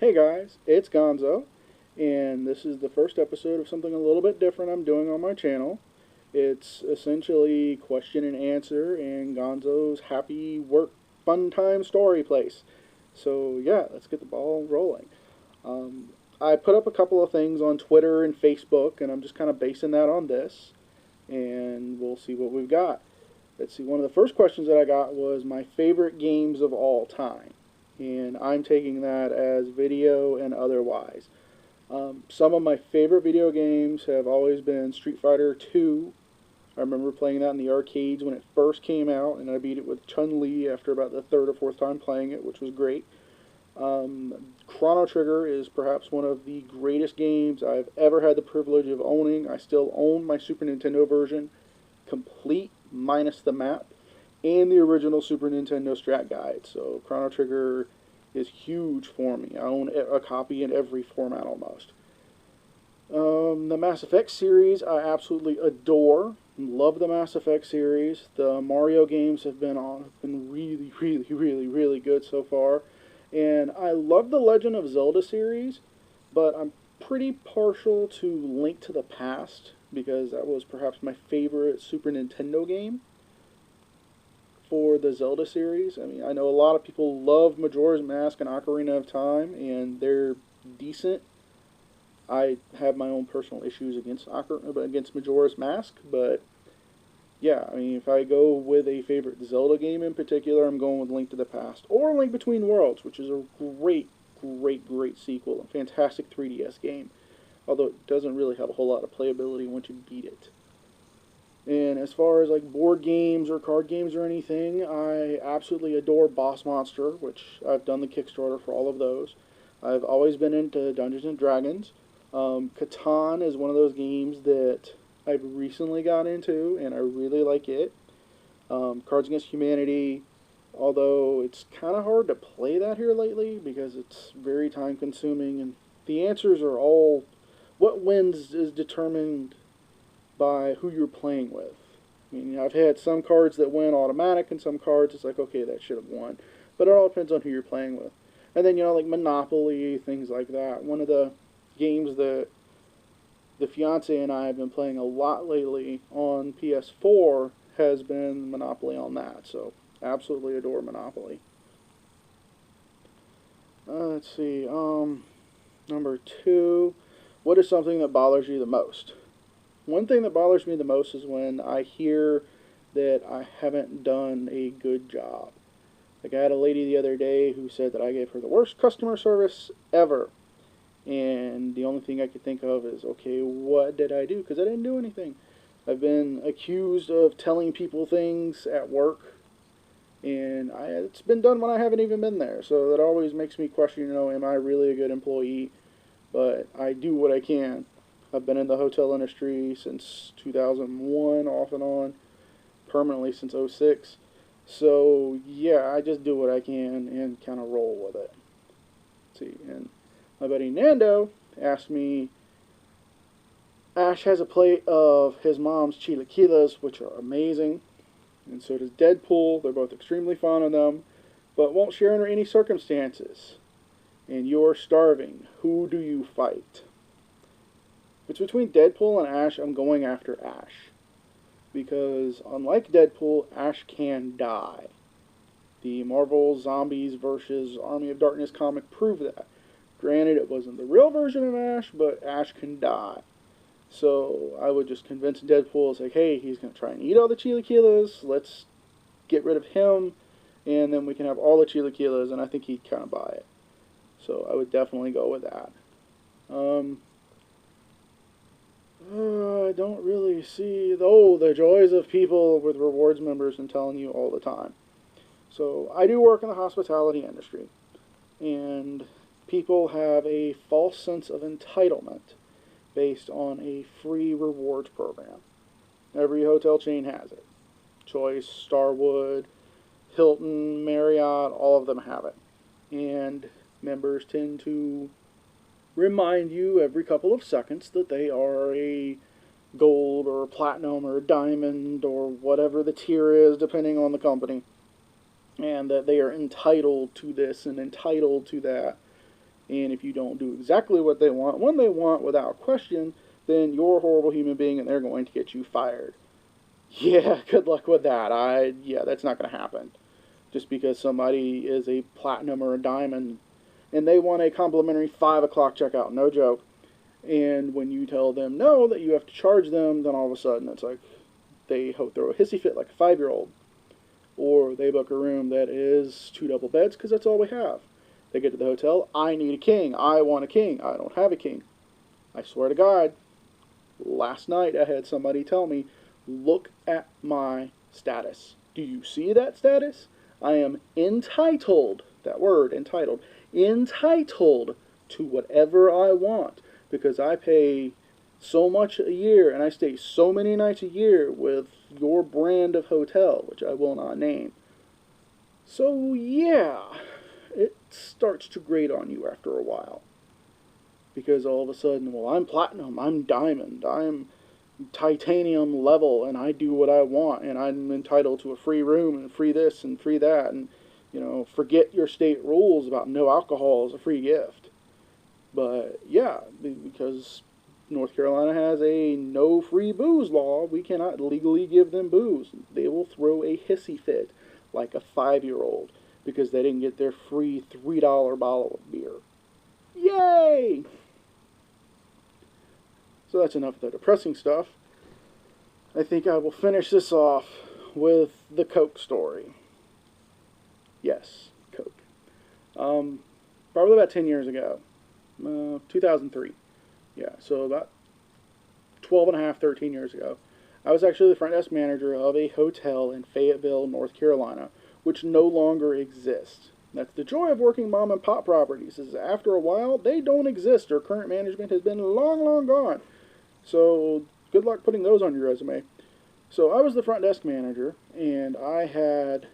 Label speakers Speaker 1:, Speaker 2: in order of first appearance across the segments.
Speaker 1: Hey guys, it's Gonzo, and this is the first episode of something a little bit different I'm doing on my channel. It's essentially question and answer and Gonzo's happy work fun time story place. So yeah, let's get the ball rolling. Um, I put up a couple of things on Twitter and Facebook, and I'm just kind of basing that on this, and we'll see what we've got. Let's see, one of the first questions that I got was my favorite games of all time. And I'm taking that as video and otherwise. Some of my favorite video games have always been Street Fighter 2. I remember playing that in the arcades when it first came out, and I beat it with Chun-Li after about the third or fourth time playing it, which was great. Chrono Trigger is perhaps one of the greatest games I've ever had the privilege of owning. I still own my Super Nintendo version, complete minus the map, and the original Super Nintendo Strat Guide. So Chrono Trigger is huge for me. I own a copy in every format almost. The Mass Effect series I absolutely adore. Love the Mass Effect series. The Mario games have been really, really, really, really good so far. And I love the Legend of Zelda series, but I'm pretty partial to Link to the Past because that was perhaps my favorite Super Nintendo game for the Zelda series. I mean, I know a lot of people love Majora's Mask and Ocarina of Time, and they're decent. I have my own personal issues against Majora's Mask, but yeah, I mean, if I go with a favorite Zelda game in particular, I'm going with Link to the Past. Or Link Between Worlds, which is a great, great, great sequel. A fantastic 3DS game. Although it doesn't really have a whole lot of playability once you beat it. And as far as like board games or card games or anything, I absolutely adore Boss Monster, which I've done the Kickstarter for all of those. I've always been into Dungeons and Dragons. Catan is one of those games that I've recently got into, and I really like it. Cards Against Humanity, although it's kind of hard to play that here lately because it's very time consuming, and the answers are all what wins is determined by who you're playing with. I mean, I've had some cards that win automatic, and some cards it's like, okay, that should have won. But it all depends on who you're playing with. And then, like Monopoly, things like that. One of the games that the fiance and I have been playing a lot lately on PS4 has been Monopoly on that. So, absolutely adore Monopoly. Let's see. Number 2. What is something that bothers you the most? One thing that bothers me the most is when I hear that I haven't done a good job. Like I had a lady the other day who said that I gave her the worst customer service ever. And the only thing I could think of is, okay, what did I do? Because I didn't do anything. I've been accused of telling people things at work, and it's been done when I haven't even been there. So that always makes me question, am I really a good employee? But I do what I can. I've been in the hotel industry since 2001, off and on, permanently since '06. So, yeah, I just do what I can and kind of roll with it. Let's see, and my buddy Nando asked me, Ash has a plate of his mom's chilaquiles, which are amazing, and so does Deadpool. They're both extremely fond of them, but won't share under any circumstances. And you're starving. Who do you fight? If it's between Deadpool and Ash, I'm going after Ash. Because, unlike Deadpool, Ash can die. The Marvel Zombies vs. Army of Darkness comic proved that. Granted, it wasn't the real version of Ash, but Ash can die. So, I would just convince Deadpool, it's like, hey, he's going to try and eat all the chilaquiles, let's get rid of him, and then we can have all the chilaquiles, and I think he'd kind of buy it. So, I would definitely go with that. I don't really see, the joys of people with rewards members and telling you all the time. So, I do work in the hospitality industry, and people have a false sense of entitlement based on a free rewards program. Every hotel chain has it. Choice, Starwood, Hilton, Marriott, all of them have it. And members tend to remind you every couple of seconds that they are a gold or a platinum or a diamond or whatever the tier is depending on the company, and that they are entitled to this and entitled to that, And if you don't do exactly what they want, when they want, without question, then you're a horrible human being and they're going to get you fired. Yeah, good luck with that. Yeah, that's not going to happen. Just because somebody is a platinum or a diamond and they want a complimentary 5 o'clock checkout, no joke. And when you tell them no, that you have to charge them, then all of a sudden it's like they throw a hissy fit like a 5-year-old. Or they book a room that is 2 double beds because that's all we have. They get to the hotel, I need a king, I want a king, I don't have a king. I swear to God, last night I had somebody tell me, look at my status. Do you see that status? I am entitled, that word, entitled to whatever I want because I pay so much a year and I stay so many nights a year with your brand of hotel, which I will not name. So yeah, it starts to grate on you after a while. Because all of a sudden, well, I'm platinum, I'm diamond, I'm titanium level, and I do what I want, and I'm entitled to a free room, and free this, and free that, and, forget your state rules about no alcohol as a free gift. But, yeah, because North Carolina has a no free booze law, we cannot legally give them booze. They will throw a hissy fit like a 5-year-old because they didn't get their free $3 bottle of beer. Yay! So that's enough of the depressing stuff. I think I will finish this off with the Coke story. Yes, Coke. Probably about 10 years ago. 2003. Yeah, so about 12 and a half, 13 years ago. I was actually the front desk manager of a hotel in Fayetteville, North Carolina, which no longer exists. That's the joy of working mom and pop properties, is after a while, they don't exist. Their current management has been long, long gone. So, good luck putting those on your resume. So, I was the front desk manager, and I had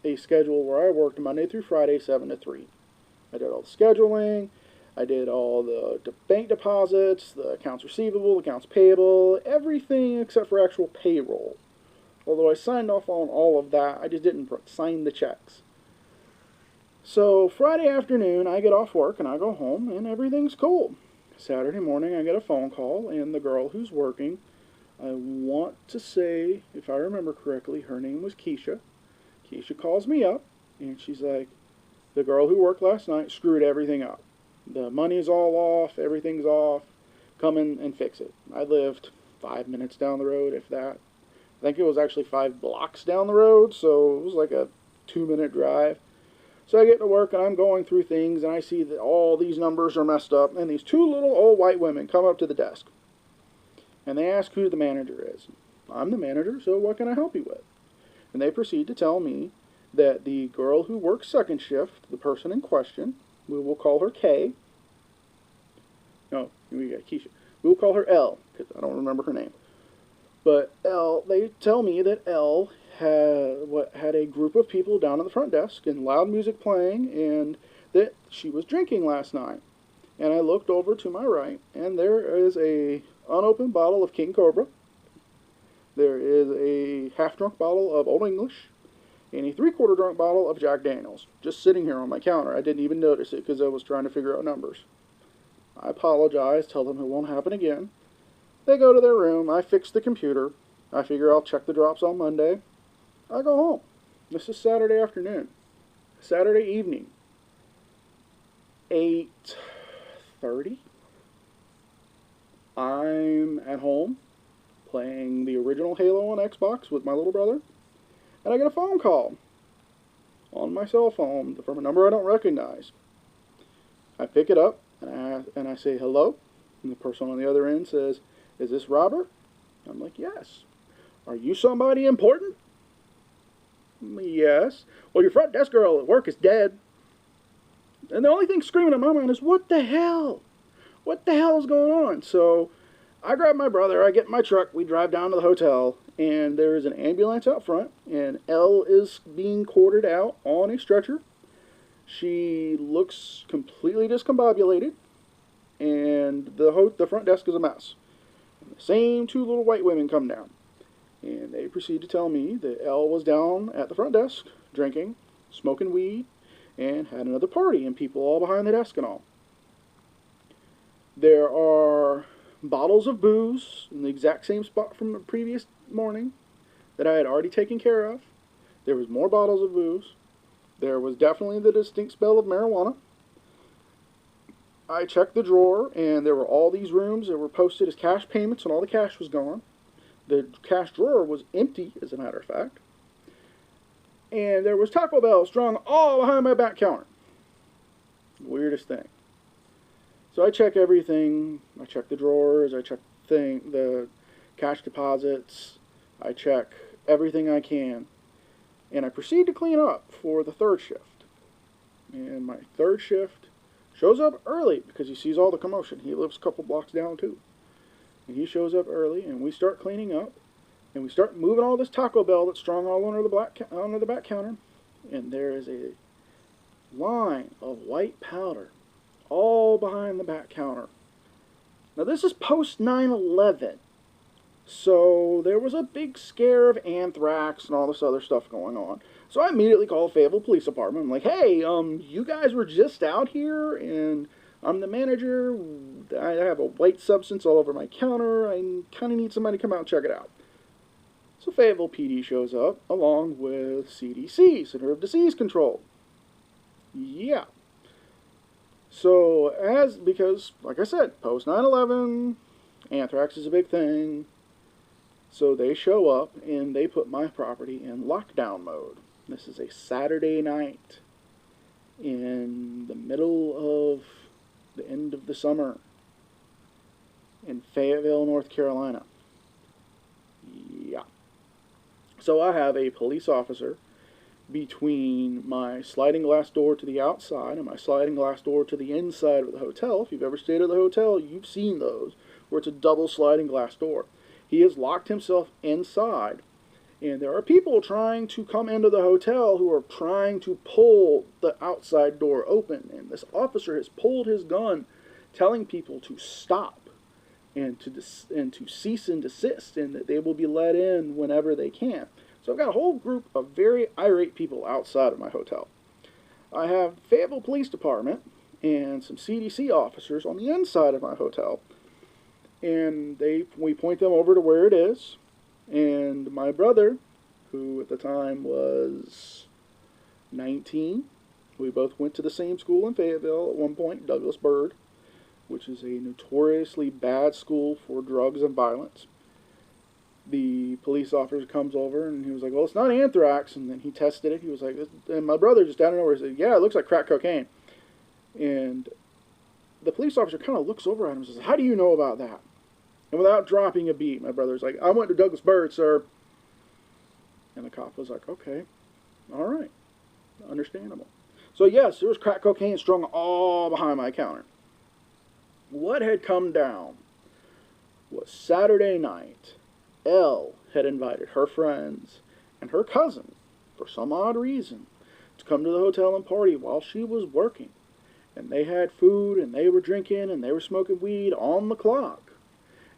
Speaker 1: a schedule where I worked Monday through Friday, 7 to 3. I did all the scheduling, I did all the bank deposits, the accounts receivable, accounts payable, everything except for actual payroll. Although I signed off on all of that, I just didn't sign the checks. So Friday afternoon, I get off work and I go home and everything's cool. Saturday morning, I get a phone call and the girl who's working, I want to say, if I remember correctly, her name was Keisha. Keisha calls me up and she's like, the girl who worked last night screwed everything up. The money's all off, everything's off. Come in and fix it. I lived 5 minutes down the road, if that. I think it was actually 5 blocks down the road, so it was like a 2-minute drive. So I get to work and I'm going through things and I see that all these numbers are messed up and these 2 little old white women come up to the desk and they ask who the manager is. I'm the manager, so what can I help you with? And they proceed to tell me that the girl who works second shift, the person in question, we will call her K. No, we got Keisha. We will call her L, because I don't remember her name. But L, they tell me that L had a group of people down at the front desk and loud music playing and that she was drinking last night. And I looked over to my right and there is a unopened bottle of King Cobra. There is a half-drunk bottle of Old English and a 3/4 drunk bottle of Jack Daniels just sitting here on my counter. I didn't even notice it because I was trying to figure out numbers. I apologize, tell them it won't happen again. They go to their room, I fix the computer, I figure I'll check the drops on Monday. I go home. This is Saturday afternoon. Saturday evening. 8:30. I'm at home playing the original Halo on Xbox with my little brother. And I get a phone call on my cell phone from a number I don't recognize. I pick it up and I say hello. And the person on the other end says, "Is this Robert?" I'm like, "Yes." "Are you somebody important?" "Yes." "Well, your front desk girl at work is dead." And the only thing screaming in my mind is, what the hell? What the hell is going on? So I grab my brother, I get in my truck, we drive down to the hotel, and there is an ambulance out front, and Elle is being quartered out on a stretcher. She looks completely discombobulated, and the front desk is a mess. And the same 2 little white women come down, and they proceed to tell me that Elle was down at the front desk, drinking, smoking weed, and had another party, and people all behind the desk and all. There are bottles of booze in the exact same spot from the previous morning that I had already taken care of. There was more bottles of booze. There was definitely the distinct smell of marijuana. I checked the drawer, and there were all these rooms that were posted as cash payments, and all the cash was gone. The cash drawer was empty, as a matter of fact. And there was Taco Bell strung all behind my back counter. Weirdest thing. So I check everything. I check the drawers. I check the cash deposits. I check everything I can. And I proceed to clean up for the third shift. And my third shift shows up early because he sees all the commotion. He lives a couple blocks down too. And he shows up early, and we start cleaning up. And we start moving all this Taco Bell that's strung all under the back counter. And there is a line of white powder all behind the back counter. Now this is post 9/11. So there was a big scare of anthrax and all this other stuff going on. So I immediately called Fayetteville Police Department. I'm like, hey, you guys were just out here, and I'm the manager. I have a white substance all over my counter. I kind of need somebody to come out and check it out. So Fayetteville PD shows up along with CDC, Center of Disease Control. Yeah. So because, like I said, post 9/11, anthrax is a big thing. So they show up, and they put my property in lockdown mode. This is a Saturday night in the middle of the end of the summer in Fayetteville, North Carolina. Yeah. So I have a police officer between my sliding glass door to the outside and my sliding glass door to the inside of the hotel. If you've ever stayed at the hotel, you've seen those, where it's a double sliding glass door. He has locked himself inside, and there are people trying to come into the hotel who are trying to pull the outside door open, and this officer has pulled his gun, telling people to stop and to cease and desist, and that they will be let in whenever they can. So I've got a whole group of very irate people outside of my hotel. I have Fayetteville Police Department and some CDC officers on the inside of my hotel, and we point them over to where it is. And my brother, who at the time was 19, we both went to the same school in Fayetteville at one point, Douglas Byrd, which is a notoriously bad school for drugs and violence. The police officer comes over, and he was like, well, it's not anthrax. And then he tested it. He was like, and my brother just out of nowhere said, yeah, it looks like crack cocaine. And the police officer kind of looks over at him and says, how do you know about that? And without dropping a beat, my brother's like, I went to Douglas Byrd, sir. And the cop was like, okay, all right, understandable. So yes, there was crack cocaine strung all behind my counter. What had come down was Saturday night, Elle had invited her friends and her cousin, for some odd reason, to come to the hotel and party while she was working. And they had food, and they were drinking, and they were smoking weed on the clock.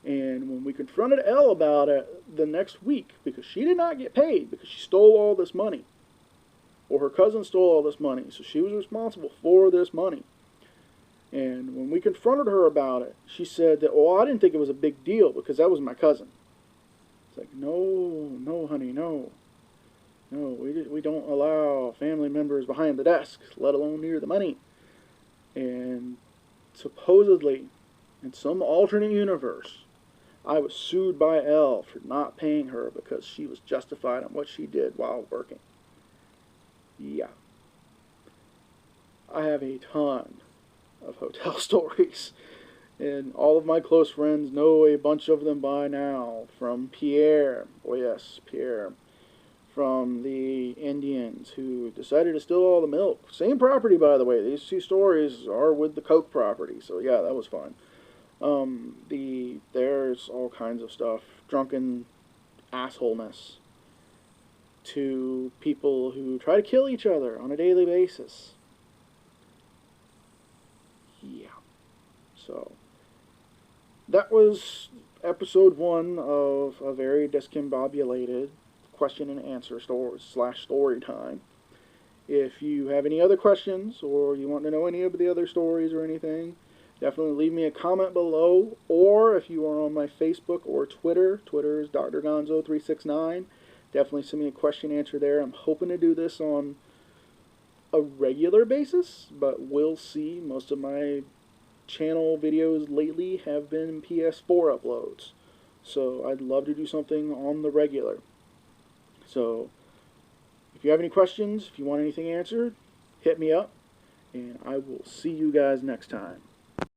Speaker 1: And when we confronted Elle about it the next week, because she did not get paid, because she stole all this money, or her cousin stole all this money, so she was responsible for this money. And when we confronted her about it, she said that, oh, I didn't think it was a big deal, because that was my cousin. It's like, no, honey, no. No, we don't allow family members behind the desk, let alone near the money. And supposedly, in some alternate universe, I was sued by Elle for not paying her because she was justified in what she did while working. Yeah. I have a ton of hotel stories, and all of my close friends know a bunch of them by now. From Pierre, oh yes, Pierre, from the Indians who decided to steal all the milk. Same property, by the way. These two stories are with the Coke property, so yeah, that was fun. There's all kinds of stuff. Drunken assholeness to people who try to kill each other on a daily basis. Yeah. So, that was episode 1 of a very discombobulated question and answer story time. If you have any other questions or you want to know any of the other stories or anything, definitely leave me a comment below. Or if you are on my Facebook or Twitter, Twitter is Dr. Gonzo369. Definitely send me a question answer there. I'm hoping to do this on a regular basis, but we'll see. Most of my channel videos lately have been PS4 uploads, so I'd love to do something on the regular. So if you have any questions, if you want anything answered, hit me up, and I will see you guys next time.